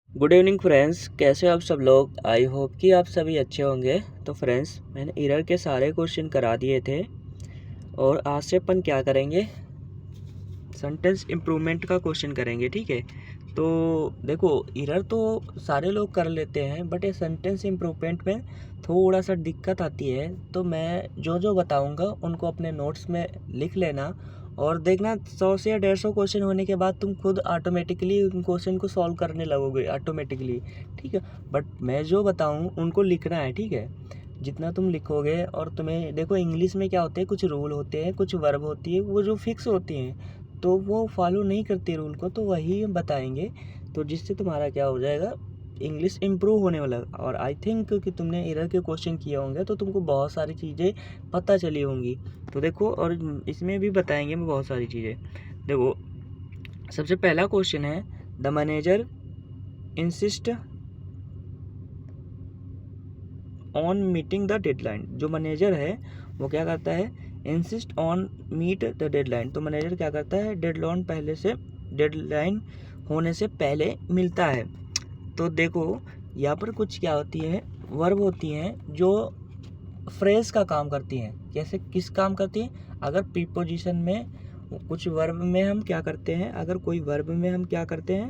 Good evening friends, कैसे हो आप सब लोग। आई होप कि आप सभी अच्छे होंगे। तो फ्रेंड्स, मैंने एरर के सारे क्वेश्चन करा दिए थे और आज से अपन क्या करेंगे, सेंटेंस इम्प्रूवमेंट का क्वेश्चन करेंगे। ठीक है, तो देखो एरर तो सारे लोग कर लेते हैं, बट ये सेंटेंस इम्प्रूवमेंट में थोड़ा सा दिक्कत आती है। तो मैं जो जो बताऊंगा उनको अपने नोट्स में लिख लेना और देखना 100 से या 150 क्वेश्चन होने के बाद तुम खुद ऑटोमेटिकली उन क्वेश्चन को सॉल्व करने लगोगे ऑटोमेटिकली। ठीक है, बट मैं जो बताऊँ उनको लिखना है। ठीक है, जितना तुम लिखोगे, और तुम्हें देखो इंग्लिश में क्या होते हैं, कुछ रूल होते हैं, कुछ वर्ब होती है, वो जो फिक्स होती हैं तो वो फॉलो नहीं करती रूल को, तो वही हम बताएंगे। तो जिससे तुम्हारा क्या हो जाएगा, इंग्लिश इम्प्रूव होने वाला। और आई थिंक कि तुमने एरर के क्वेश्चन किए होंगे तो तुमको बहुत सारी चीज़ें पता चली होंगी। तो देखो, और इसमें भी बताएंगे मैं बहुत सारी चीज़ें। देखो, सबसे पहला क्वेश्चन है, the manager insist on meeting the deadline. जो मैनेजर है वो क्या करता है, insist on meet the deadline. तो मैनेजर क्या करता है, डेडलाइन होने से पहले मिलता है। तो देखो यहाँ पर कुछ क्या होती है, वर्ब होती हैं जो फ्रेज का काम करती हैं। कैसे, किस काम करती हैं, अगर प्रीपोजिशन में कुछ वर्ब में हम क्या करते हैं, अगर कोई वर्ब में हम क्या करते हैं,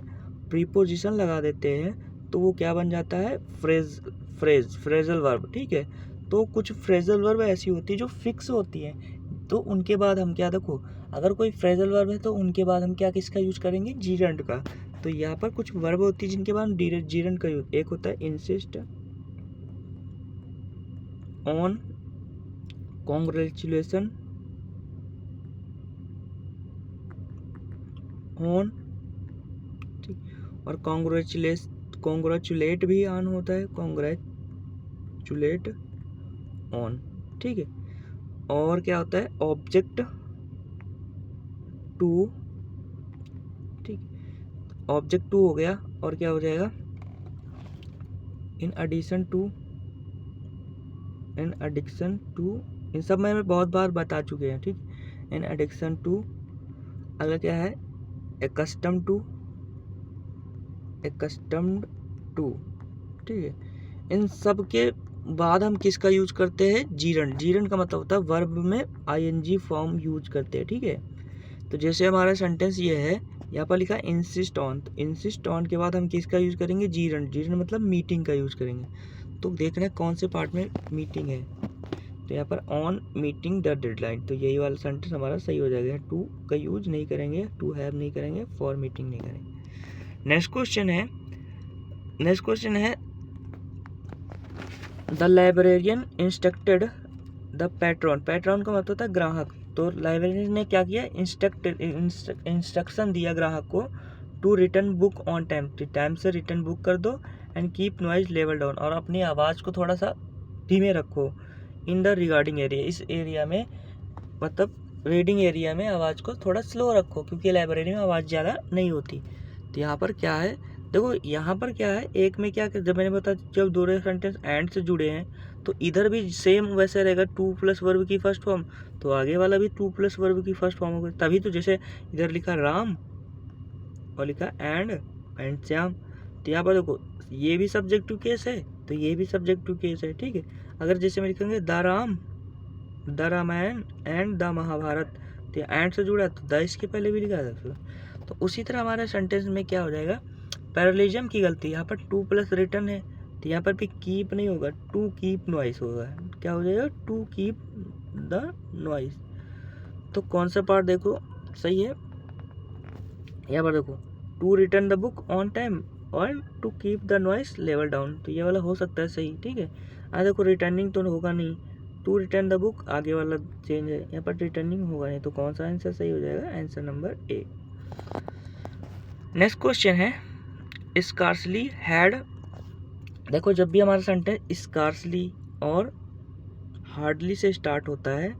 प्रीपोजिशन लगा देते हैं तो वो क्या बन जाता है, फ्रेजल वर्ब। ठीक है, तो कुछ फ्रेजल वर्ब ऐसी होती है जो फिक्स होती है, तो उनके बाद हम क्या, देखो अगर कोई फ्रेजल वर्ब है तो उनके बाद हम क्या, किसका यूज करेंगे, जीरंड का। तो यहाँ पर कुछ वर्ब होती है जिनके बाद हम जीरंड का यूज, एक होता है इंसिस्ट ऑन कॉन्ग्रेचुलेशन ऑन, ठीक, और कॉन्ग्रेचुलेट भी ऑन होता है, कॉन्ग्रेचुलेट ऑन। ठीक है, और क्या होता है, ऑब्जेक्ट टू। ठीक, ऑब्जेक्ट टू हो गया, और क्या हो जाएगा, इन एडिशन टू। इन सब में बहुत बार बता चुके हैं। ठीक, इन एडिक्शन टू, अगर क्या है, एक्स्टम्ड टू। ठीक है, इन सब के बाद हम किसका यूज करते हैं, जीरंड का मतलब होता है वर्ब में आईएनजी फॉर्म यूज करते हैं। ठीक है, तो जैसे हमारा सेंटेंस ये है, यहाँ पर लिखा इंसिस्ट ऑन, तो इंसिस्ट ऑन के बाद हम किसका यूज करेंगे, जीरंड मतलब मीटिंग का यूज करेंगे। तो देखना है कौन से पार्ट में मीटिंग है, तो यहाँ पर ऑन मीटिंग द डेडलाइन, तो यही वाला सेंटेंस हमारा सही हो जाएगा। टू का यूज नहीं करेंगे, टू हैव नहीं करेंगे, फॉर मीटिंग नहीं करेंगे। नेक्स्ट क्वेश्चन है the librarian instructed the patron. Patron का मतलब होता है ग्राहक। तो लाइब्रेरियन ने क्या किया, इंस्ट्रक्शन दिया ग्राहक को, to return book on time, time से रिटर्न बुक कर दो, and keep noise level down, और अपनी आवाज़ को थोड़ा सा धीमे रखो, इन द रिगार्डिंग एरिया, इस एरिया में, मतलब रीडिंग एरिया में आवाज़ को थोड़ा स्लो रखो, क्योंकि लाइब्रेरी में आवाज़ ज़्यादा नहीं होती। तो यहाँ पर क्या है, देखो यहाँ पर क्या है, एक में क्या, जब मैंने बताया जब दो सेंटेंस एंड से जुड़े हैं तो इधर भी सेम वैसे रहेगा, टू प्लस वर्ब की फर्स्ट फॉर्म, तो आगे वाला भी टू प्लस वर्ब की फर्स्ट फॉर्म होगा। तभी तो जैसे इधर लिखा राम और लिखा एंड श्याम, तो यहाँ पर देखो ये भी सब्जेक्टिव केस है, तो ये भी सब्जेक्टिव केस है। ठीक है, अगर जैसे मैं लिखेंगे the Ramayana and the Mahabharata, तो एंड से जुड़ा तो द इसके पहले भी लिखा था। तो उसी तरह हमारे सेंटेंस में क्या हो जाएगा, पैरेललिज्म की गलती, यहाँ पर टू प्लस रिटर्न है तो यहाँ पर भी कीप नहीं होगा, टू कीप नॉइस होगा। क्या हो जाएगा, टू कीप द नॉइस। तो कौन सा पार्ट देखो सही है, यहाँ पर देखो, to return the book on time और to keep the noise level down, तो ये वाला हो सकता है सही। ठीक है, देखो रिटर्निंग तो होगा नहीं, टू रिटर्न द बुक आगे वाला चेंज है, यहाँ पर रिटर्निंग होगा नहीं, तो कौन सा आंसर सही हो जाएगा, answer number A. Next question है, स्कार्सली हैड। देखो जब भी हमारा सेंटेंस स्कार्सली और हार्डली से स्टार्ट होता है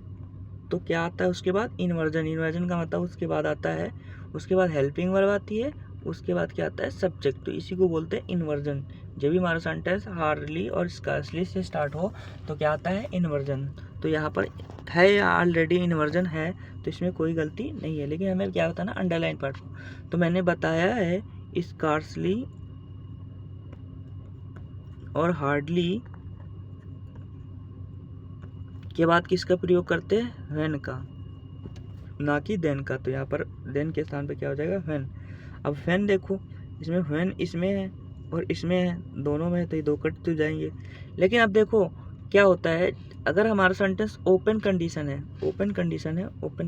तो क्या आता है उसके बाद, इन्वर्जन का मतलब उसके बाद आता है, उसके बाद हेल्पिंग वर्ब आती है, उसके बाद क्या आता है, सब्जेक्ट। तो इसी को बोलते हैं इन्वर्जन। जब भी हमारा सेंटेंस हार्डली और स्कार्सली से स्टार्ट हो तो क्या आता है, इन्वर्जन। तो यहाँ पर है या ऑलरेडी इन्वर्जन है, तो इसमें कोई गलती नहीं है, लेकिन हमें क्या होता है ना, अंडरलाइन पार्ट। तो मैंने बताया है स्कार्सली और हार्डली के बाद किसका प्रयोग करते हैं, व्हेन का, ना कि देन का। तो यहाँ पर देन के स्थान पे क्या हो जाएगा, व्हेन। अब व्हेन देखो, इसमें व्हेन इसमें है और इसमें है, दोनों में है, तो ये दो कट तो जाएंगे। लेकिन अब देखो क्या होता है, अगर हमारा सेंटेंस ओपन कंडीशन है, ओपन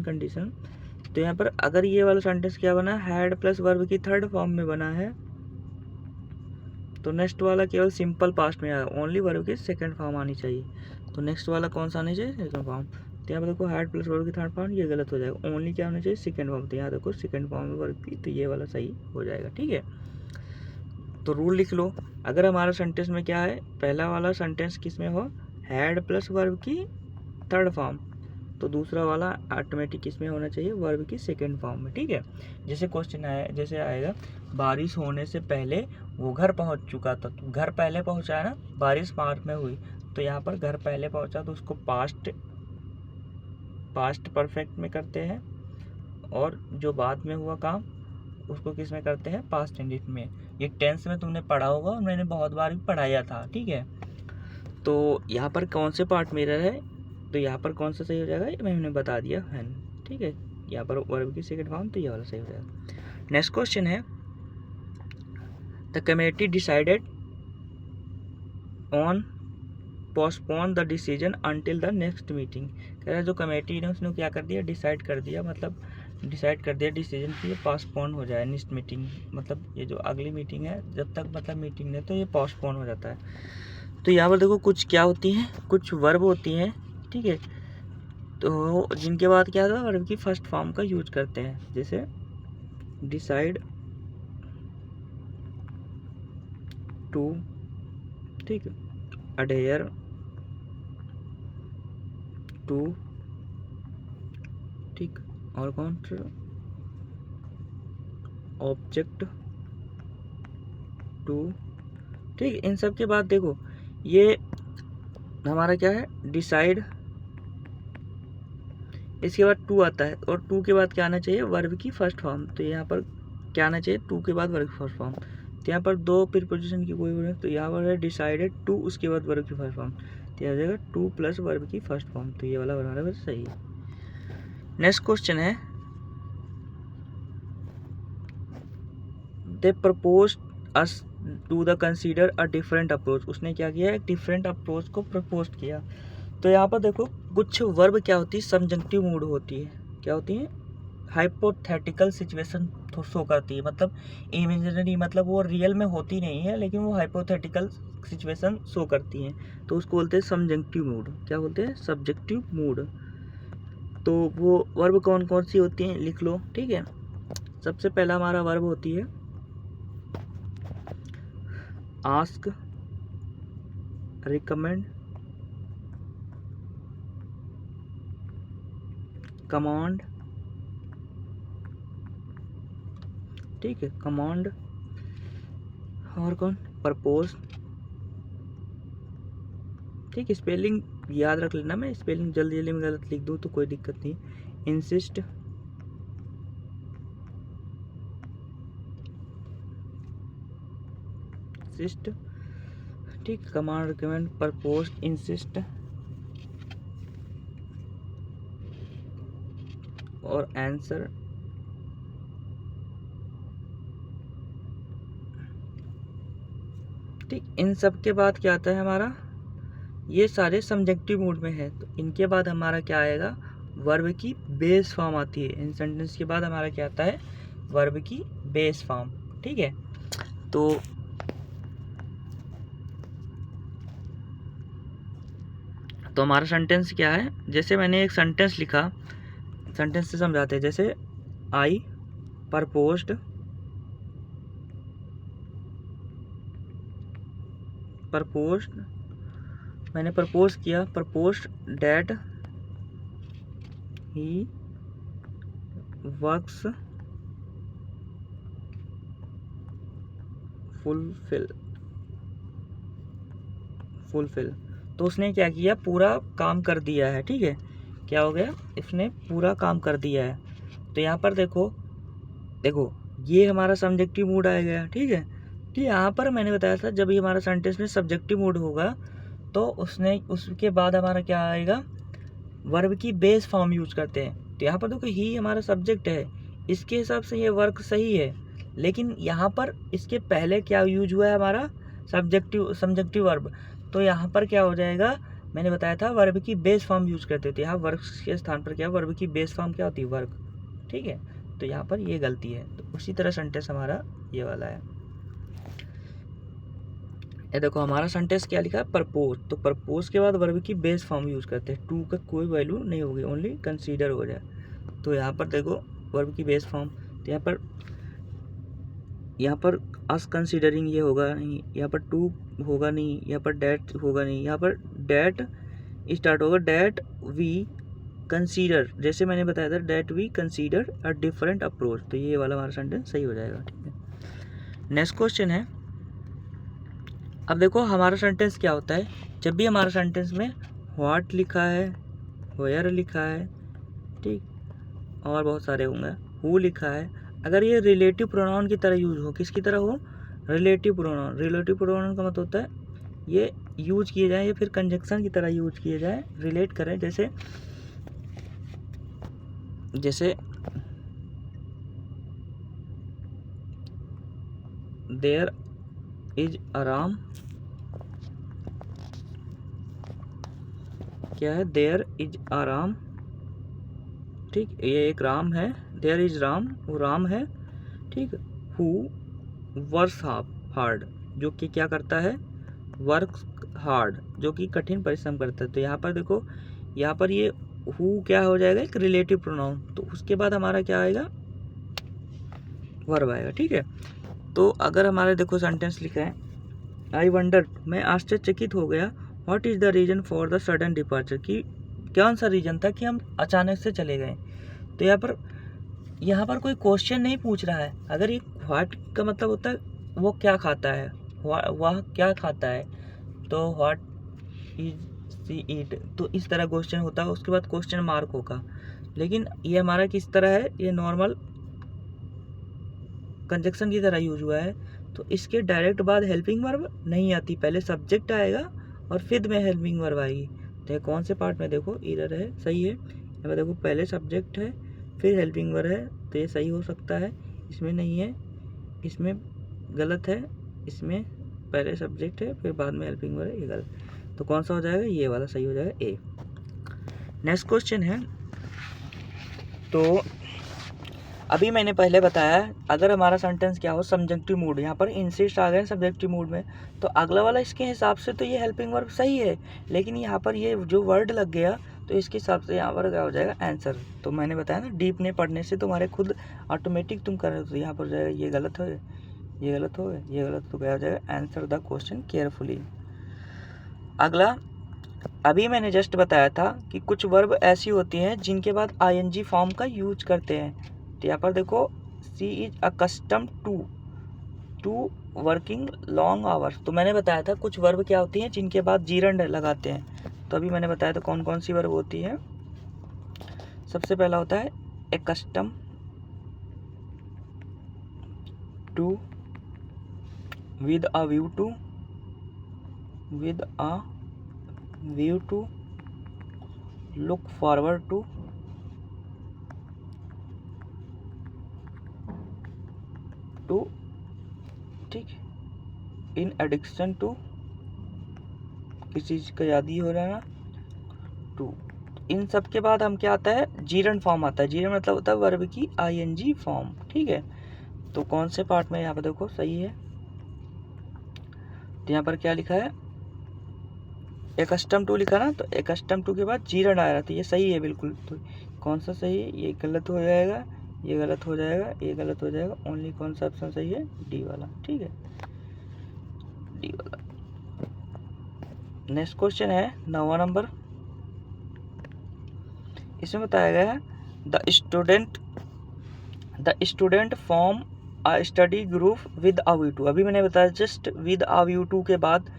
कंडीशन, तो यहाँ पर अगर ये वाला सेंटेंस क्या बना है, हैड प्लस वर्ब की थर्ड फॉर्म में बना है, तो नेक्स्ट वाला केवल सिंपल पास्ट में आएगा, ओनली वर्ब की सेकंड फॉर्म आनी चाहिए। तो नेक्स्ट वाला कौन सा आनी चाहिए, सेकंड फॉर्म। तो यहाँ पर देखो हैड प्लस वर्ब की थर्ड फॉर्म, ये गलत हो जाएगा, ओनली क्या होना चाहिए, सेकंड फॉर्म। तो यहाँ देखो सेकंड फॉर्म में वर्ब की, तो ये वाला सही हो जाएगा, ठीक है। तो रूल लिख लो, अगर हमारा सेंटेंस में क्या है, पहला वाला सेंटेंस किस में हो, हैड प्लस वर्ब की थर्ड फॉर्म, तो दूसरा वाला ऑटोमेटिक किस में होना चाहिए, वर्ब की सेकंड फॉर्म में, ठीक है। जैसे क्वेश्चन आया, जैसे आएगा बारिश होने से पहले वो घर पहुंच चुका था, तो घर पहले पहुंचा है ना, बारिश मार्च में हुई, तो यहाँ पर घर पहले पहुंचा, तो उसको पास्ट परफेक्ट में करते हैं, और जो बाद में हुआ काम उसको किस में करते हैं, पास्ट इंडिट में। ये टेंस में तुमने पढ़ा होगा और मैंने बहुत बार भी पढ़ाया था, ठीक है। तो यहाँ पर कौन से पार्ट मिरर है, तो यहाँ पर कौन सा सही हो जाएगा, ये मैंने बता दिया है, ठीक है। यहाँ पर वर्ब की सेकंड फॉर्म, तो ये वाला सही हो जाएगा। नेक्स्ट क्वेश्चन है, the committee decided on postpone the decision until the next meeting. कह रहा है जो कमेटी ने उसने क्या कर दिया, डिसाइड कर दिया, मतलब डिसाइड कर दिया डिसीजन कि ये पोस्टपोन हो जाए, नेक्स्ट मीटिंग, मतलब ये जो अगली मीटिंग है, जब तक मतलब मीटिंग है तो ये पोस्टपोन हो जाता है। तो यहाँ पर देखो कुछ क्या होती हैं, कुछ वर्ब होती हैं, ठीक है, तो जिनके बाद क्या होता है, वर्ब की फर्स्ट फॉर्म का यूज करते हैं, जैसे डिसाइड टू, ठीक है, अडेयर टू, ठीक, और कौन सा, ऑब्जेक्ट टू, ठीक। इन सब के बाद देखो ये हमारा क्या है, डिसाइड, इसके बाद टू आता है, और टू के बाद क्या आना चाहिए, वर्ब की फर्स्ट फॉर्म। तो यहाँ पर क्या आना चाहिए, टू के बाद वर्ब की फर्स्ट फॉर्म। तो यहाँ पर दो प्रीपोजिशन की कोई नहीं, तो यहाँ पर है डिसाइडेड टू, उसके बाद वर्ब की फर्स्ट फॉर्म, तो यह आ जाएगा टू प्लस वर्ब की फर्स्ट फॉर्म, तो ये वाला बना रहा है, सही है। नेक्स्ट क्वेश्चन है, they propose us to the consider a different approach. उसने क्या किया, एक डिफरेंट अप्रोच को प्रपोज किया। तो यहाँ पर देखो कुछ वर्ब क्या होती है, सबजंक्टिव मूड होती है, क्या होती है, हाइपोथेटिकल सिचुएशन शो करती है, मतलब इमेजिनरी, मतलब वो रियल में होती नहीं है, लेकिन वो हाइपोथेटिकल सिचुएशन शो करती हैं, तो उसको बोलते हैं सबजंक्टिव मूड। क्या बोलते हैं, सब्जेक्टिव मूड। तो वो वर्ब कौन कौन सी होती हैं, लिख लो, ठीक है। सबसे पहला हमारा वर्ब होती है आस्क, रिकमेंड, कमांड, ठीक है, कमांड, और कौन, प्रपोज, ठीक। स्पेलिंग याद रख लेना, मैं स्पेलिंग जल्दी जल्दी में गलत लिख दूँ तो कोई दिक्कत नहीं। इंसिस्ट, ठीक, कमांड, रिकमेंड, प्रपोज, इंसिस्ट और आंसर, ठीक। इन सब के बाद क्या आता है हमारा, ये सारे सब्जेक्टिव मूड में है, तो इनके बाद हमारा क्या आएगा, वर्ब की बेस फॉर्म आती है। इन सेंटेंस के बाद हमारा क्या आता है, वर्ब की बेस फॉर्म, ठीक है। तो हमारा सेंटेंस क्या है, जैसे मैंने एक सेंटेंस लिखा, सेंटेंस से समझाते हैं, जैसे आई प्रपोज्ड, मैंने प्रपोज किया, proposed that he works fulfil, तो उसने क्या किया, पूरा काम कर दिया है, ठीक है। क्या हो गया, इसने पूरा काम कर दिया है। तो यहाँ पर देखो ये हमारा सब्जेक्टिव मूड आ गया, ठीक है। कि यहाँ पर मैंने बताया था जब भी हमारा सेंटेंस में सब्जेक्टिव मूड होगा तो उसके बाद हमारा क्या आएगा, वर्ब की बेस फॉर्म यूज करते हैं। तो यहाँ पर देखो ही हमारा सब्जेक्ट है, इसके हिसाब से ये वर्क सही है, लेकिन यहाँ पर इसके पहले क्या यूज हुआ है हमारा सब्जेक्टिव वर्ब। तो यहाँ पर क्या हो जाएगा, मैंने बताया था वर्ब की बेस फॉर्म यूज करते थे, यहाँ वर्क के स्थान पर क्या वर्ब की बेस फॉर्म क्या होती है, वर्क। ठीक है, तो यहाँ पर ये गलती है। तो उसी तरह सेंटेंस हमारा ये वाला है। ये देखो हमारा सेंटेंस क्या लिखा है, प्रपोज। तो प्रपोज के बाद वर्ब की बेस फॉर्म यूज करते हैं, टू का कोई वैल्यू नहीं होगी, ओनली कंसीडर हो जाए। तो यहाँ पर देखो वर्ब की बेस फॉर्म, तो यहाँ पर अस कंसीडरिंग ये होगा नहीं, यहाँ पर टू होगा नहीं, यहाँ पर डेट होगा नहीं, यहाँ पर डेट स्टार्ट होगा, डेट वी कंसीडर, जैसे मैंने बताया था that we consider a different approach. तो ये वाला हमारा सेंटेंस सही हो जाएगा। ठीक है, नेक्स्ट क्वेश्चन है। अब देखो हमारा सेंटेंस क्या होता है, जब भी हमारा सेंटेंस में व्हाट लिखा है, वेयर लिखा है, ठीक, और बहुत सारे होंगे, हु लिखा है, अगर ये रिलेटिव प्रोनाउन की तरह यूज हो, किसकी तरह हो, रिलेटिव प्रोनाउन। रिलेटिव प्रोनाउन का मतलब होता है ये यूज किए जाए या फिर कंजक्शन की तरह यूज किए जाए, रिलेट करें, जैसे देयर इज आराम, क्या है, देयर इज आराम, ठीक, ये एक राम है, देयर इज राम, वो राम है, ठीक। हु वर्क्स हार्ड, जो कि क्या करता है, वर्क हार्ड, जो कि कठिन परिश्रम करता है। तो यहाँ पर देखो, यहाँ पर ये हु क्या हो जाएगा, एक रिलेटिव प्रोनाउन, तो उसके बाद हमारा क्या आएगा, वर्ब आएगा। ठीक है, तो अगर हमारे देखो सेंटेंस लिखा है, आई वंडर, मैं आश्चर्यचकित हो गया, what is the reason for the sudden departure, कि कौन सा रीजन था कि हम अचानक से चले गए। तो यहाँ पर कोई क्वेश्चन नहीं पूछ रहा है। अगर ये व्हाट का मतलब होता है वो क्या खाता है, वह क्या खाता है, तो व्हाट इज सी ईट, तो इस तरह क्वेश्चन होता है, उसके बाद क्वेश्चन मार्क होगा। लेकिन ये हमारा किस तरह है, ये नॉर्मल कंजक्शन की तरह यूज हुआ है। तो इसके डायरेक्ट बाद हेल्पिंग वर्ब नहीं आती, पहले सब्जेक्ट आएगा और फिर में हेल्पिंग वर्ब आएगी। तो कौन से पार्ट में देखो इरर है, सही है, यहाँ देखो पहले सब्जेक्ट है फिर हेल्पिंग वर्ब है, तो ये सही हो सकता है, इसमें नहीं है, इसमें गलत है, इसमें पहले सब्जेक्ट है फिर बाद में हेल्पिंग वर्ब है, ये गलत। तो कौन सा हो जाएगा, ये वाला सही हो जाएगा, ए। नेक्स्ट क्वेश्चन है, तो अभी मैंने पहले बताया अगर हमारा सेंटेंस क्या हो, सब्जेक्टिव मूड, यहाँ पर इंसिस्ट आ गए सब्जेक्टिव मूड में, तो अगला वाला इसके हिसाब से तो ये हेल्पिंग वर्ब सही है, लेकिन यहाँ पर ये जो वर्ड लग गया तो इसके हिसाब से यहाँ पर क्या हो जाएगा, आंसर। तो मैंने बताया ना, डीप ने पढ़ने से तुम्हारे खुद ऑटोमेटिक तुम कर रहे हो, तो यहाँ पर जाएगा ये गलत हो, ये गलत हो, ये गलत, तो क्या हो जाएगा, आंसर द क्वेश्चन केयरफुली। अगला, अभी मैंने जस्ट बताया था कि कुछ वर्ब ऐसी होती हैं जिनके बाद आईएनजी फॉर्म का यूज करते हैं। तो यहाँ पर देखो, she is accustomed to working long hours. तो मैंने बताया था कुछ वर्ब क्या होती हैं जिनके बाद जीरंड लगाते हैं। तो अभी मैंने बताया था कौन कौन सी वर्ब होती है। सबसे पहला होता है accustom to, with a view to, with a view to, look forward to, ठीक, इन एडिक्शन टू, किसी चीज़ का याद ही हो रहा है ना, टू। इन सब के बाद हम क्या आता है, जीरंड फॉर्म आता है। जीरंड मतलब होता है वर्ब की आईएनजी फॉर्म। ठीक है, तो कौन से पार्ट में, यहाँ पर देखो सही है, तो यहाँ पर क्या लिखा है, एकस्टम टू लिखा ना, तो एकस्टम टू के बाद जीरंड आ रहा था, ये सही है बिल्कुल। तो कौन सा सही है, ये गलत हो जाएगा, ये गलत हो जाएगा, ये गलत हो जाएगा, ओनली कौन सा ऑप्शन सही है, डी वाला। ठीक है, डी वाला। नेक्स्ट क्वेश्चन है 9वां नंबर, इसमें बताया गया है the student form a study group with a view to. अभी मैंने बताया just with a view to के बाद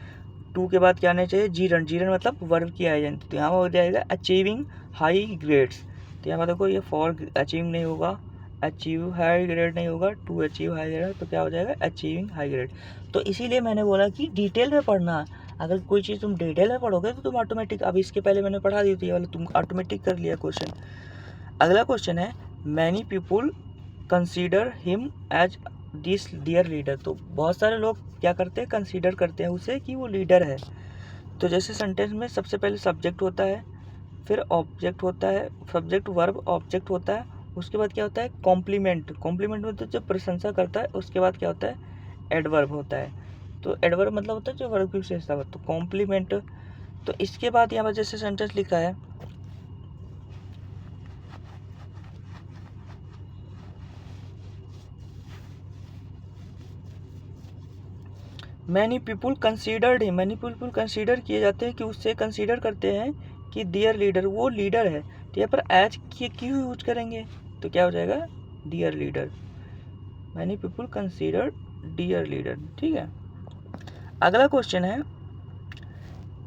क्या आना चाहिए, जीरंड। जीरंड मतलब वर्ब की आइडेंटिटी, तो यहाँ हो जाएगा अचीविंग हाई ग्रेड्स। तो यहाँ पर देखो ये फॉर अचीव नहीं होगा, अचीव हाई ग्रेड नहीं होगा, टू अचीव हाई ग्रेड, तो क्या हो जाएगा अचीविंग हाई ग्रेड। तो इसीलिए मैंने बोला कि डिटेल में पढ़ना। अगर कोई चीज़ तुम डिटेल में पढ़ोगे तो तुम ऑटोमेटिक, अब इसके पहले मैंने पढ़ा दी थी ये वाला, तुम ऑटोमेटिक कर लिया क्वेश्चन। अगला क्वेश्चन है many people consider him as this dear leader. तो बहुत सारे लोग क्या करते हैं, कंसीडर करते हैं उसे कि वो लीडर है। तो जैसे सेंटेंस में सबसे पहले सब्जेक्ट होता है, फिर ऑब्जेक्ट होता है, सब्जेक्ट वर्ब ऑब्जेक्ट होता है, उसके बाद क्या होता है कॉम्प्लीमेंट। कॉम्प्लीमेंट मतलब जो प्रशंसा करता है, उसके बाद क्या होता है एडवर्ब होता है। तो एडवर्ब मतलब होता है जो वर्ब की विशेषता हो, तो कॉम्प्लीमेंट। तो इसके बाद यहाँ पर जैसे सेंटेंस लिखा है many people considered him, many people consider किए जाते हैं कि उससे कंसीडर करते हैं कि डियर लीडर, वो लीडर है। तो यहाँ पर एज क्यों यूज करेंगे, तो क्या हो जाएगा dear leader. Many people consider dear leader, ठीक है। अगला क्वेश्चन है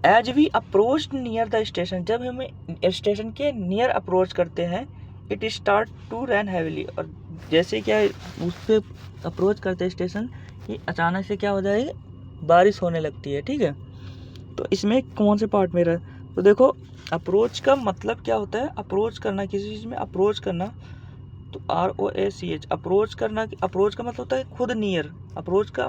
as we approach near the station, जब हमें स्टेशन के नियर अप्रोच करते हैं, it start to rain heavily, और जैसे क्या उस पर अप्रोच करते हैं स्टेशन, ये अचानक से क्या हो जाएगी बारिश होने लगती है, ठीक है। तो इसमें कौन से पार्ट में रहा, तो देखो अप्रोच का मतलब क्या होता है, अप्रोच करना, किसी चीज़ में अप्रोच करना, तो ROACH अप्रोच करना। अप्रोच का मतलब होता है खुद नियर, अप्रोच का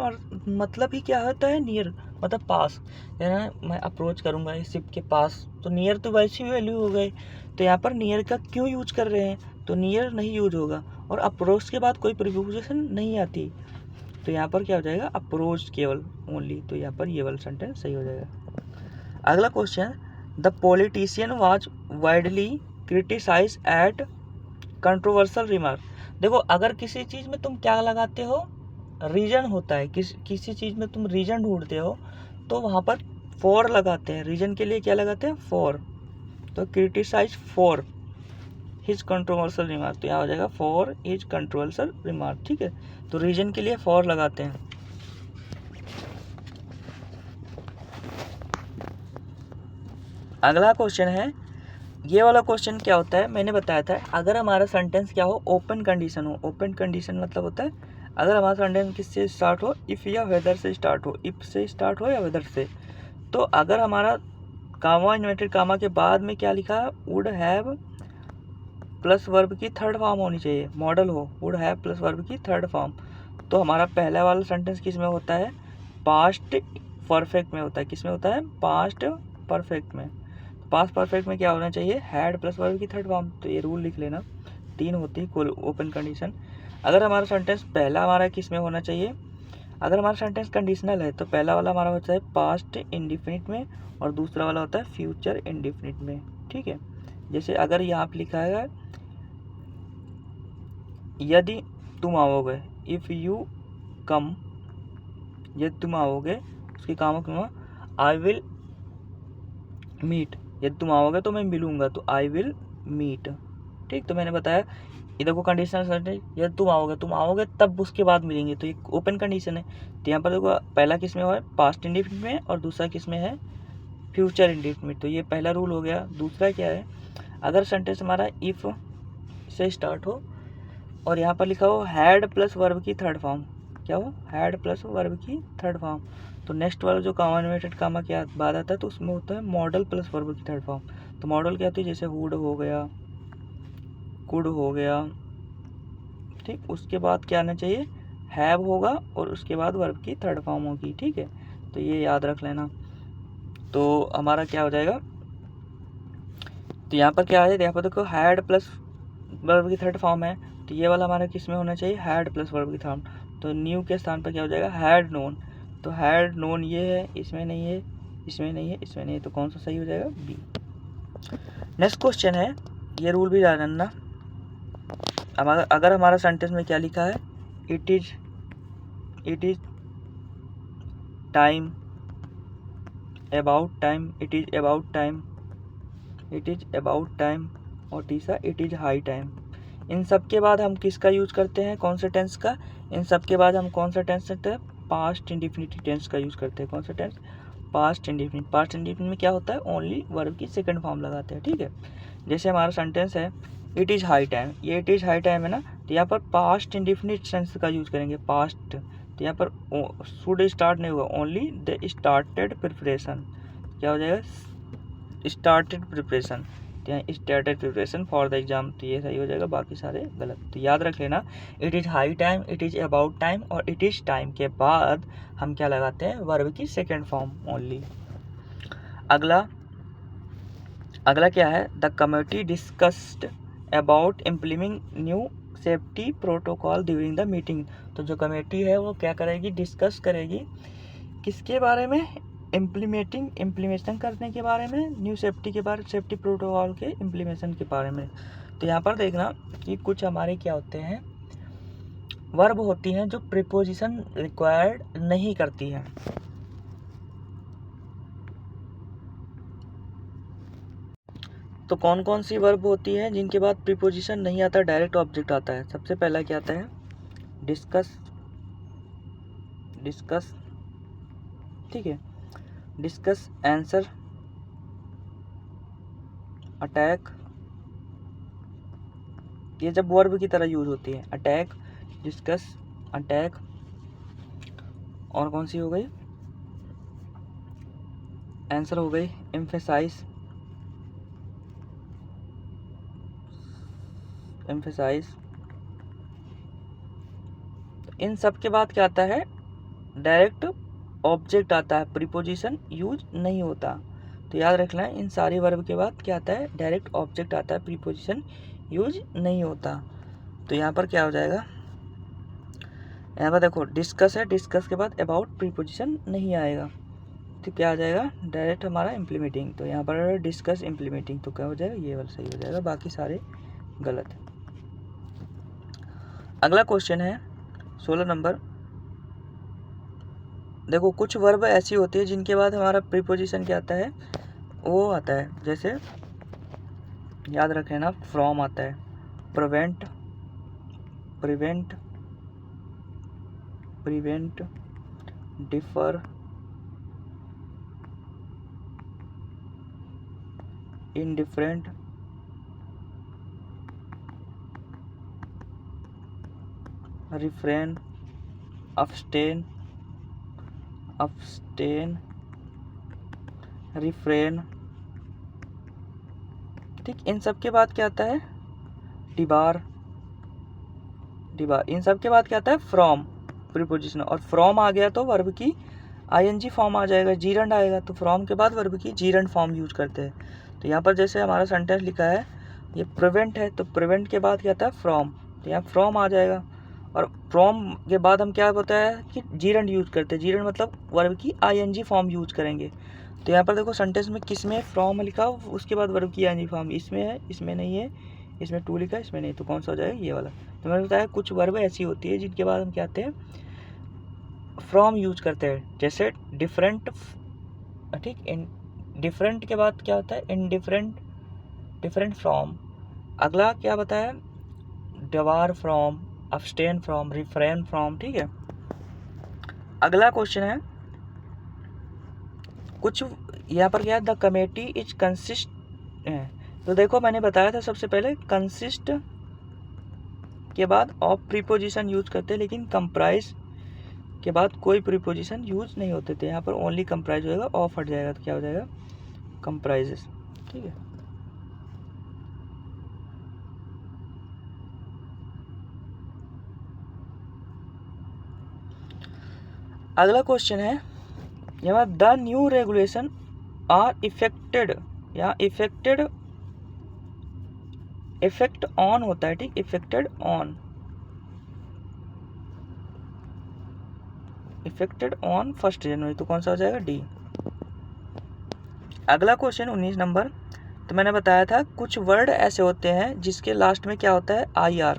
मतलब ही क्या होता है नियर, मतलब पास। मैं अप्रोच करूँगा इस शिप के पास, तो नियर तो वैसी वैल्यू हो गई। तो यहाँ पर नियर का क्यों यूज कर रहे हैं, तो नियर नहीं यूज होगा, और अप्रोच के बाद कोई प्रीपोजिशन नहीं आती, तो यहाँ पर क्या हो जाएगा अप्रोच केवल ओनली। तो यहाँ पर ये वाला सेंटेंस सही हो जाएगा। अगला question the politician was widely criticise at controversial remark. देखो अगर किसी चीज़ में तुम क्या लगाते हो, रीजन होता है, किसी चीज़ में तुम रीजन ढूंढते हो, तो वहाँ पर फॉर लगाते हैं, रीजन के लिए क्या लगाते हैं फॉर। तो criticise for his controversial remark, तो यहाँ हो जाएगा फॉर हिज कंट्रोवर्सल रिमार्क, ठीक है। तो रीजन के लिए फॉर लगाते हैं। अगला क्वेश्चन है, ये वाला क्वेश्चन क्या होता है, मैंने बताया था अगर हमारा सेंटेंस क्या हो ओपन कंडीशन हो। ओपन कंडीशन मतलब होता है अगर हमारा सेंटेंस किससे स्टार्ट हो, इफ़ या वेदर से स्टार्ट हो, इफ से स्टार्ट हो या वेदर से। तो अगर हमारा कामा इन्वर्टेड कामा के बाद में क्या लिखा है, वुड हैव प्लस वर्ब की थर्ड फॉर्म होनी चाहिए, मॉडल हो वुड हैव प्लस वर्ब की थर्ड फॉर्म। तो हमारा पहला वाला सेंटेंस किस में होता है, पास्ट परफेक्ट में होता है। किस में होता है, पास्ट परफेक्ट में। पास्ट परफेक्ट में क्या होना चाहिए, हैड प्लस वर्ब की थर्ड फॉर्म। तो ये रूल लिख लेना, 3 होती है कुल ओपन कंडीशन। अगर हमारा सेंटेंस पहला हमारा किस में होना चाहिए, अगर हमारा सेंटेंस कंडीशनल है तो पहला वाला हमारा होता है पास्ट इंडिफिनिट में, और दूसरा वाला होता है फ्यूचर इंडिफिनिट में, ठीक है। जैसे अगर यहाँ पे लिखा है यदि तुम आओगे, इफ़ यू कम, यदि तुम आओगे, उसके काम क्यों, आई विल मीट, यदि तुम आओगे तो मैं मिलूंगा, तो आई विल मीट, ठीक। तो मैंने बताया इधर को कंडीशनल सेंटेंस, यदि तुम आओगे तब उसके बाद मिलेंगे, तो ये ओपन कंडीशन है। तो यहाँ पर देखो पहला किस में है, पास्ट इंडिफिनिट में, और दूसरा किस में है, फ्यूचर इंडिफिनिट। तो ये पहला रूल हो गया। दूसरा क्या है, अगर सेंटेंस हमारा इफ़ से स्टार्ट हो और यहाँ पर लिखा हो हैड प्लस वर्ब की थर्ड फॉर्म, क्या हो, हैड प्लस वर्ब की थर्ड फॉर्म, तो नेक्स्ट वाला जो कामा इन्वर्टेड कामा के बाद आता है तो उसमें होता है मॉडल प्लस वर्ब की थर्ड फॉर्म। तो मॉडल क्या होती है, जैसे वुड हो गया, कुड हो गया, ठीक। उसके बाद क्या आना चाहिए, हैव होगा, और उसके बाद वर्ब की थर्ड फॉर्म होगी, ठीक है। तो ये याद रख लेना। तो हमारा क्या हो जाएगा, तो यहाँ पर क्या आ जाएगा, यहाँ पर देखो हैड प्लस वर्ब की थर्ड फॉर्म है, तो ये वाला हमारा किस में होना चाहिए, हैड प्लस वर्ब की फॉर्म। तो न्यू के स्थान पर क्या हो जाएगा, हैड नोन। तो हैड नोन ये है, इसमें नहीं है, इसमें नहीं है, इसमें नहीं है, तो कौन सा सही हो जाएगा, बी। नेक्स्ट क्वेश्चन है, ये रूल भी जानना। अगर हमारा सेंटेंस में क्या लिखा है, it is time, about time, it is about time, it is about time, और तीसरा इट इज हाई टाइम। इन सब के बाद हम किसका यूज करते हैं, कौन से टेंस का, इन सब के बाद हम कौन सा टेंस करते हैं, पास्ट इंडिफिनिट टेंस का यूज करते हैं। कौन सा tense, past indefinite. Past indefinite में क्या होता है, ओनली वर्ब की सेकंड फॉर्म लगाते हैं, ठीक है। जैसे हमारा सेंटेंस है इट इज़ हाई टाइम, ये इट इज़ हाई टाइम है ना, तो यहाँ पर पास्ट इंडिफिनिट टेंस का यूज़ करेंगे, पास्ट। तो यहाँ पर शुड स्टार्ट नहीं होगा, ओनली द स्टार्टेड प्रिपरेशन, क्या हो जाएगा, स्टार्टेड प्रिपरेशन। तो यहाँ started preparation for the exam, तो ये सही हो जाएगा, बाकी सारे गलत। तो याद रख लेना, it is high time, it is about time और इट इज़ टाइम के बाद हम क्या लगाते हैं, वर्ब की सेकेंड फॉर्म ओनली। अगला क्या है, the committee discussed about implementing new safety protocol during the meeting. तो जो कमेटी है वो क्या करेगी, डिस्कस करेगी किसके बारे में, इम्प्लीमेशन करने के बारे में, न्यू सेफ्टी के बारे, सेफ्टी प्रोटोकॉल के इम्प्लीमेशन के बारे में। तो यहाँ पर देखना कि कुछ हमारे क्या होते हैं, वर्ब होती हैं जो प्रीपोजिशन रिक्वायर्ड नहीं करती हैं। तो कौन कौन सी वर्ब होती है जिनके बाद प्रीपोजिशन नहीं आता, डायरेक्ट ऑब्जेक्ट आता है। सबसे पहला क्या आता है, डिस्कस, ठीक है, डिस्कस, आंसर, अटैक, ये जब वर्ब की तरह यूज होती है, अटैक, डिस्कस, अटैक। और कौन सी हो गई, आंसर हो गई, एम्फेसाइज, इन सब के बाद क्या आता है, डायरेक्ट ऑब्जेक्ट आता है, प्रीपोजिशन यूज नहीं होता। तो याद रखना है, इन सारी वर्ब के बाद क्या आता है, डायरेक्ट ऑब्जेक्ट आता है, प्रीपोजिशन यूज नहीं होता। तो यहाँ पर क्या हो जाएगा, यहाँ पर देखो डिस्कस है, डिस्कस के बाद अबाउट प्रीपोजिशन नहीं आएगा, तो क्या आ जाएगा, डायरेक्ट हमारा इम्प्लीमेंटिंग। तो यहाँ पर डिस्कस इम्प्लीमेंटिंग, तो क्या हो जाएगा, ये वाला सही हो जाएगा, बाकी सारे गलत है। अगला क्वेश्चन है 16 नंबर। देखो कुछ वर्ब ऐसी होती है जिनके बाद हमारा प्रीपोजिशन क्या आता है, वो आता है, जैसे याद रखें ना, फ्रॉम आता है, prevent, differ, indifferent, refrain, abstain, refrain, ठीक। इन सब के बाद क्या आता है, डिबार, इन सब के बाद क्या आता है, फ्रॉम, प्रीपोजिशन। और फ्रॉम आ गया तो वर्ब की आईएनजी फॉर्म आ जाएगा, जीरंड आएगा, तो फ्रॉम के बाद वर्ब की जीरंड फॉर्म यूज करते हैं। तो यहाँ पर जैसे हमारा सेंटेंस लिखा है, ये प्रिवेंट है, तो प्रिवेंट के बाद क्या आता है, फ्रॉम, तो यहाँ फ्रॉम आ जाएगा। और फ्रॉम के बाद हम क्या होता है कि जीरंड यूज करते हैं, जीरंड मतलब वर्ब की आईएनजी फॉर्म यूज करेंगे। तो यहाँ पर देखो सेंटेंस में किस में फ्रॉम लिखा, उसके बाद वर्ब की आईएनजी फॉर्म, इसमें है, इसमें नहीं है, इसमें टू लिखा है, इसमें नहीं, तो कौन सा हो जाएगा, ये वाला। तो मैंने बताया कुछ वर्ब ऐसी होती है जिनके बाद हम क्या आते हैं, फ्रॉम यूज करते हैं, जैसे डिफरेंट, ठीक, डिफरेंट के बाद क्या होता है, इनडिफरेंट, डिफरेंट फ्रॉम। अगला क्या बताया, debar from, abstain from, refrain from, ठीक है। अगला क्वेश्चन है, कुछ यहाँ पर क्या है, द कमेटी इज कंसिस्ट है। तो देखो मैंने बताया था सबसे पहले, कंसिस्ट के बाद ऑफ प्रीपोजिशन यूज करते हैं, लेकिन कंप्राइज के बाद कोई प्रीपोजिशन यूज नहीं होते थे। यहाँ पर ओनली कंप्राइज होएगा, ऑफ हट जाएगा, तो क्या हो जाएगा, कंप्राइजेस, ठीक है। अगला क्वेश्चन है, यहाँ the new regulation are effected, यहाँ इफेक्ट ऑन होता है, ठीक, इफेक्टेड ऑन 1 जनवरी, तो कौन सा हो जाएगा, डी। अगला क्वेश्चन 19 नंबर। तो मैंने बताया था कुछ वर्ड ऐसे होते हैं जिसके लास्ट में क्या होता है, IR,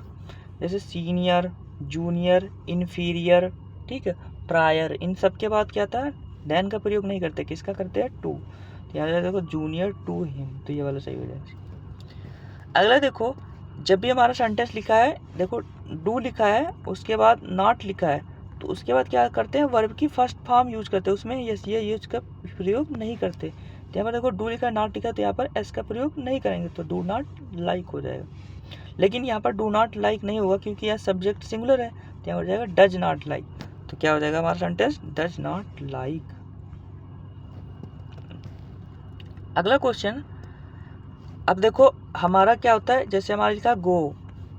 जैसे सीनियर, जूनियर, इन्फीरियर, ठीक है, प्रायर। इन सब के बाद क्या आता है, देन का प्रयोग नहीं करते, किसका करते हैं, टू। तो यहाँ देखो जूनियर टू हिम, तो ये वाला सही हो जाएगा। अगला देखो, जब भी हमारा सेंटेंस लिखा है, देखो डू लिखा है, उसके बाद नॉट लिखा है, तो उसके बाद क्या करते हैं, वर्ब की फर्स्ट फॉर्म यूज करते हैं, उसमें यस ये यूज का प्रयोग नहीं करते। तो यहाँ पर देखो डू लिखा नॉट लिखा, तो यहाँ पर एस का प्रयोग नहीं करेंगे, तो डू नॉट लाइक हो जाएगा। लेकिन यहाँ पर डू नॉट लाइक नहीं होगा क्योंकि यह सब्जेक्ट सिंगुलर है, तो यहाँ हो जाएगा डज नॉट लाइक। तो क्या हो जाएगा हमारा सेंटेंस, डज नॉट लाइक। अगला क्वेश्चन, अब देखो हमारा क्या होता है, जैसे हमारा लिखा गो,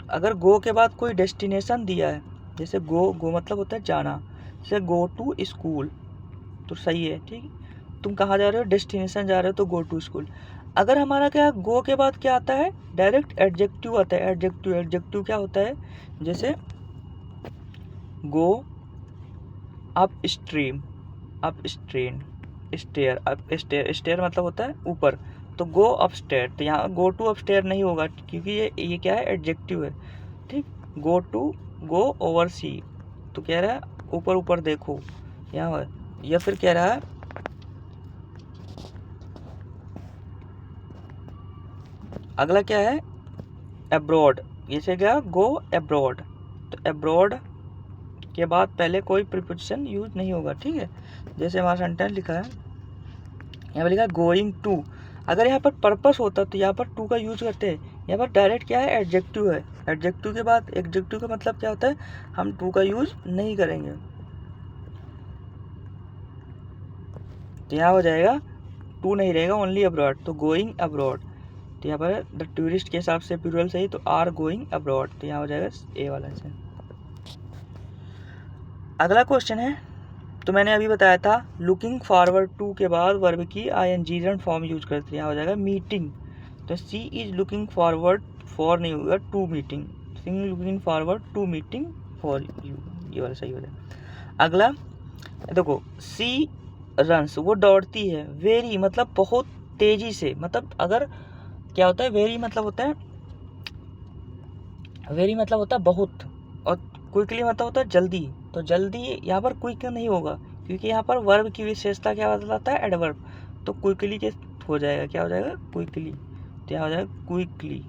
अगर गो के बाद कोई डेस्टिनेशन दिया है, जैसे गो मतलब होता है जाना, जैसे गो टू स्कूल, तो सही है, ठीक है, तुम कहाँ जा रहे हो, डेस्टिनेशन जा रहे हो, तो गो टू स्कूल। अगर हमारा क्या गो के बाद क्या आता है, डायरेक्ट एडजेक्टिव आता है। एडजेक्टिव क्या होता है, जैसे go upstream, up strain, stair, up stair, stair मतलब होता है ऊपर, तो गो अप स्टेयर। तो यहाँ गो टू अप स्टेयर नहीं होगा क्योंकि ये क्या है, एडजेक्टिव है, ठीक। गो टू, गो ओवर सी, तो कह रहा है ऊपर ऊपर देखो यहाँ, या फिर कह रहा है अगला क्या है, एब्रॉड, जैसे क्या गो एब्रॉड, तो एब्रॉड के बाद पहले कोई प्रीपोजिशन यूज नहीं होगा, ठीक है। जैसे हमारा सेंटेंस लिखा है, यहाँ पर लिखा है गोइंग टू, अगर यहाँ पर पर्पस होता तो यहाँ पर टू का यूज करते हैं, यहाँ पर डायरेक्ट क्या है, एडजेक्टिव है। एडजेक्टिव के बाद, एडजेक्टिव का मतलब क्या होता है, हम टू का यूज नहीं करेंगे, तो यहाँ हो जाएगा टू नहीं रहेगा, ओनली अब्रॉड, तो गोइंग अब्रॉड। तो यहाँ पर द टूरिस्ट के हिसाब से प्लूरल सही, तो आर गोइंग अब्रॉड, तो यहाँ हो जाएगा ए वाला से। अगला क्वेश्चन है, तो मैंने अभी बताया था लुकिंग फॉरवर्ड टू के बाद वर्ब की आईएनजी फॉर्म यूज करते हैं, यहाँ हो जाएगा मीटिंग, तो she is looking forward, for नहीं होगा, to meeting, she looking forward to meeting for you, ये वाला सही हो जाएगा। अगला देखो, सी रन्स, वो दौड़ती है, वेरी मतलब बहुत तेजी से, मतलब अगर क्या होता है, वेरी मतलब होता है, वेरी मतलब होता है बहुत, और क्विकली मतलब होता है जल्दी, तो जल्दी यहाँ पर क्विक नहीं होगा क्योंकि यहाँ पर वर्ब की विशेषता क्या बतलाता है, एडवर्ब, तो क्विकली के हो जाएगा, क्या हो जाएगा, क्विकली, तो यहाँ हो जाएगा क्विकली।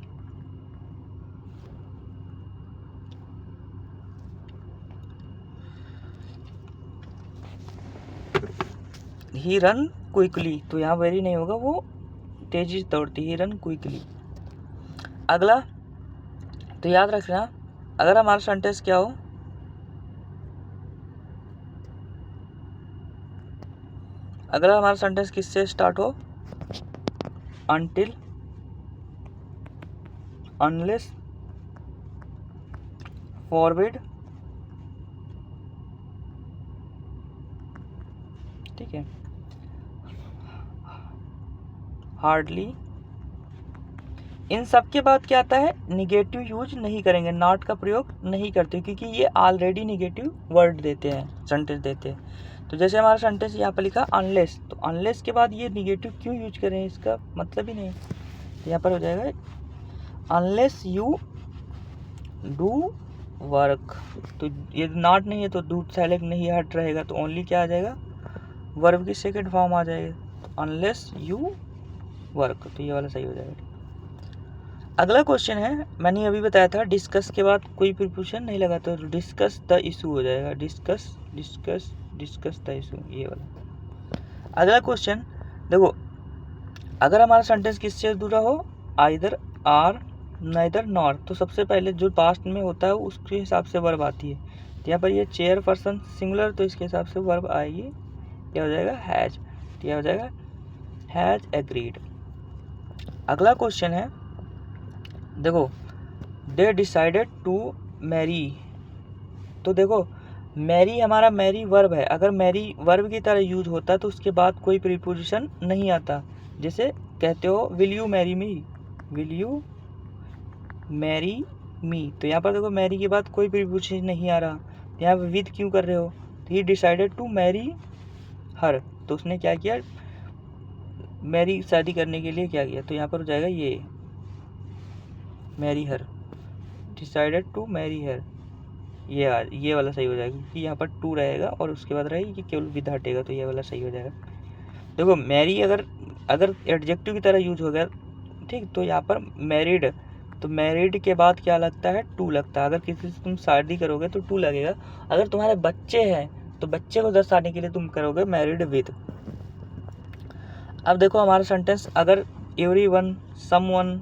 ही रन क्विकली, तो यहाँ वेरी नहीं होगा, वो तेजी से दौड़ती, ही रन क्विकली। अगला तो याद रखना, अगर हमारा सेंटेंस क्या हो, अगर हमारा सेंटेंस किससे स्टार्ट हो, अनटिल, अनलेस, फॉरवर्ड, ठीक है, हार्डली, इन सब के बाद क्या आता है, निगेटिव यूज नहीं करेंगे, नॉट का प्रयोग नहीं करते क्योंकि ये ऑलरेडी निगेटिव वर्ड देते हैं, सेंटेंस देते हैं। तो जैसे हमारा सेंटेंस यहाँ पर लिखा अनलेस, तो अनलेस के बाद ये निगेटिव क्यों यूज करें, इसका मतलब ही नहीं। तो यहाँ पर हो जाएगा अनलेस यू डू वर्क, तो ये नॉट नहीं है तो डू साइलेंट नहीं हट रहेगा, तो ओनली क्या आ जाएगा, वर्ब की सेकेंड फॉर्म आ जाएगा, तो अनलेस यू वर्क, तो ये वाला सही हो जाएगा। अगला क्वेश्चन है, मैंने अभी बताया था डिस्कस के बाद कोई प्रीपोजिशन नहीं लगा, तो डिस्कस द इशू हो जाएगा, discuss discuss discuss the issue, ये वाला। अगला क्वेश्चन देखो, अगर हमारा सेंटेंस किससे जुड़ा हो, आइदर, आर, नाइदर, नॉर, तो सबसे पहले जो पास्ट में होता है उसके हिसाब से वर्ब आती है, तो यहाँ पर ये चेयर पर्सन सिंगुलर, तो इसके हिसाब से वर्ब आएगी, क्या हो जाएगा, हैज, क्या हो जाएगा, हैज एग्रीड। अगला क्वेश्चन है, देखो दे डिसाइडेड टू मैरी, तो देखो मैरी हमारा मैरी वर्ब है, अगर मैरी वर्ब की तरह यूज होता तो उसके बाद कोई प्रीपोजिशन नहीं आता, जैसे कहते हो will you marry me, will you marry me, तो यहाँ पर देखो मैरी के बाद कोई प्रीपोजिशन नहीं आ रहा, यहाँ पर विद क्यों कर रहे हो, तो he decided to marry her, तो उसने क्या किया, मैरी शादी करने के लिए क्या किया, तो यहाँ पर हो जाएगा ये marry her, decided to marry her, ये वाला सही हो जाएगा क्योंकि यहाँ पर टू रहेगा और उसके बाद रहेगी कि केवल विद हटेगा, तो ये वाला सही हो जाएगा। देखो मैरी अगर एडजेक्टिव की तरह यूज हो गया, ठीक, तो यहाँ पर मैरिड, तो मैरिड के बाद क्या लगता है, टू लगता है, अगर किसी से तुम शादी करोगे तो टू लगेगा, अगर तुम्हारे बच्चे हैं तो बच्चे को दर्शाने के लिए तुम करोगे मैरिड विद। अब देखो हमारा सेंटेंस अगर एवरीवन, समवन,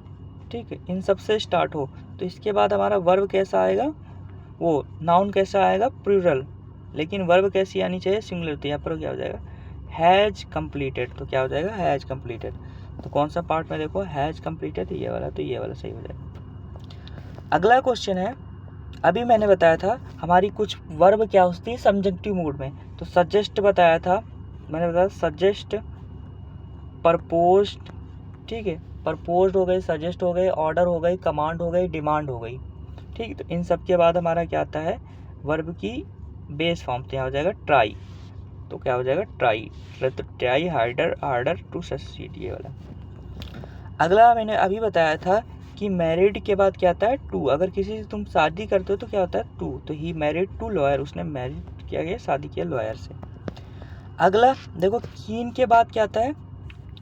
ठीक है, इन सब से स्टार्ट हो तो इसके बाद हमारा वर्ब कैसा आएगा, वो नाउन कैसा आएगा, प्लूरल, लेकिन वर्ब कैसी आनी चाहिए, सिंगुलर। तो यहाँ पर क्या हो जाएगा, हैज कंप्लीटेड। तो क्या हो जाएगा, हैज कंप्लीटेड। तो कौन सा पार्ट में देखो, हैज कंप्लीटेड, ये वाला, तो ये वाला सही हो जाएगा। अगला क्वेश्चन है, अभी मैंने बताया था हमारी कुछ वर्ब क्या होती है सब्जेक्टिव मूड में। तो सजेस्ट बताया था, मैंने बताया सजेस्ट, प्रपोज्ड, ठीक है, प्रपोज्ड हो गई, सजेस्ट हो गई, ऑर्डर हो गई, कमांड हो गई, डिमांड हो गई, ठीक। तो इन सब के बाद हमारा क्या आता है, वर्ब की बेस फॉर्म। तो यहाँ हो जाएगा ट्राई। तो क्या हो जाएगा, ट्राई। तो try harder, harder to succeed, ये वाला। अगला मैंने अभी बताया था कि मैरिड के बाद क्या आता है, टू। अगर किसी से तुम शादी करते हो तो क्या होता है, टू। तो ही मैरिड टू लॉयर, उसने मैरिड किया गया, शादी किया लॉयर से। अगला देखो, कीन के बाद क्या आता है,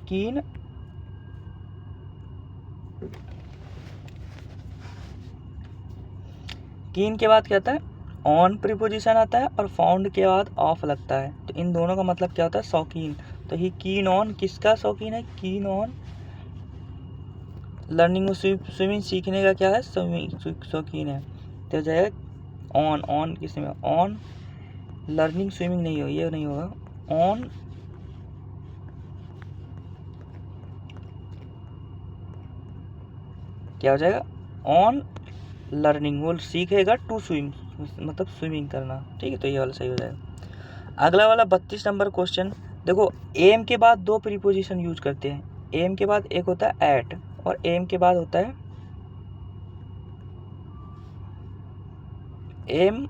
कीन, कीन के बाद क्या आता है, ऑन प्रीपोजिशन आता है, और फाउंड के बाद ऑफ लगता है। तो इन दोनों का मतलब क्या होता है, शौकीन। तो ही कीन ऑन, किसका शौकीन है, कीन ऑन लर्निंग, स्विमिंग सीखने का क्या है, स्विमिंग शौकीन है। तो जाएगा ऑन, ऑन किस में, ऑन लर्निंग स्विमिंग नहीं हो, ये नहीं होगा, ऑन क्या हो जाएगा, ऑन लर्निंग, वो सीखेगा टू स्विम, मतलब स्विमिंग करना, ठीक है। तो ये वाला सही हो जाएगा। अगला वाला 32 नंबर क्वेश्चन देखो, एम के बाद दो प्रीपोजिशन यूज करते हैं। एम के बाद एक होता है एट, और एम के बाद होता है एम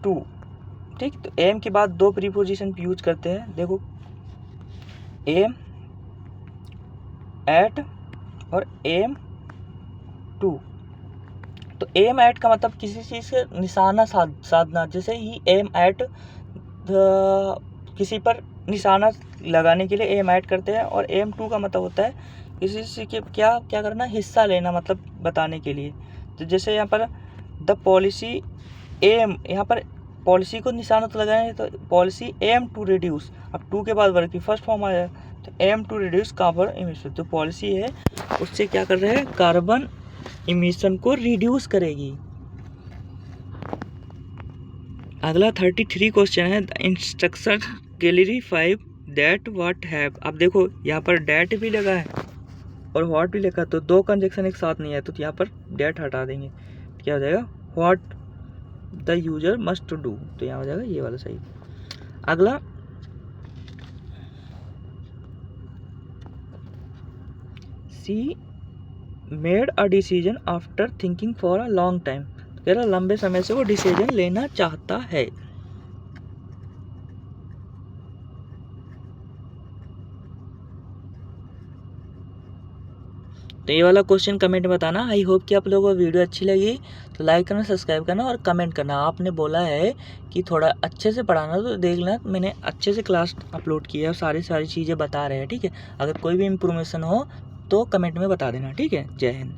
टू, ठीक। तो एम के बाद दो प्रीपोजिशन यूज करते हैं, देखो एम एट और एम टू। तो एम एट का मतलब किसी चीज़ से निशाना साधना, जैसे ही एम एट किसी पर निशाना लगाने के लिए एम एट करते हैं, और एम टू का मतलब होता है किसी चीज़ के क्या क्या करना, हिस्सा लेना, मतलब बताने के लिए। तो जैसे यहाँ पर द पॉलिसी एम, यहाँ पर पॉलिसी को निशाना तो लगाए, तो पॉलिसी एम टू रिड्यूस, अब टू के बाद वर्ग की फर्स्ट फॉर्म आया, तो aim to reduce carbon emission. तो पॉलिसी है उससे क्या कर रहे हैं, कार्बन इमिशन को रिड्यूस करेगी। अगला 33 क्वेश्चन है, instruction gallery 5 that what have. अब देखो यहाँ पर डैट भी लगा है और व्हाट भी लिखा, तो दो कंजक्शन एक साथ नहीं है, तो यहाँ पर डैट हटा देंगे, क्या हो जाएगा, what the user must do. तो यहाँ हो जाएगा ये वाला सही। अगला सी made a decision after thinking for a long time. कह रहा लंबे समय से वो डिसीजन लेना चाहता है। तो ये वाला क्वेश्चन कमेंट में बताना। आई होप कि आप लोगों को वीडियो अच्छी लगी, तो लाइक करना, सब्सक्राइब करना और कमेंट करना। आपने बोला है कि थोड़ा अच्छे से पढ़ाना, तो देख लेना मैंने अच्छे से क्लास अपलोड किया है और सारी चीज़ें बता रहे हैं, ठीक है। अगर कोई भी इन्फॉर्मेशन हो तो कमेंट में बता देना, ठीक है। जय हिंद।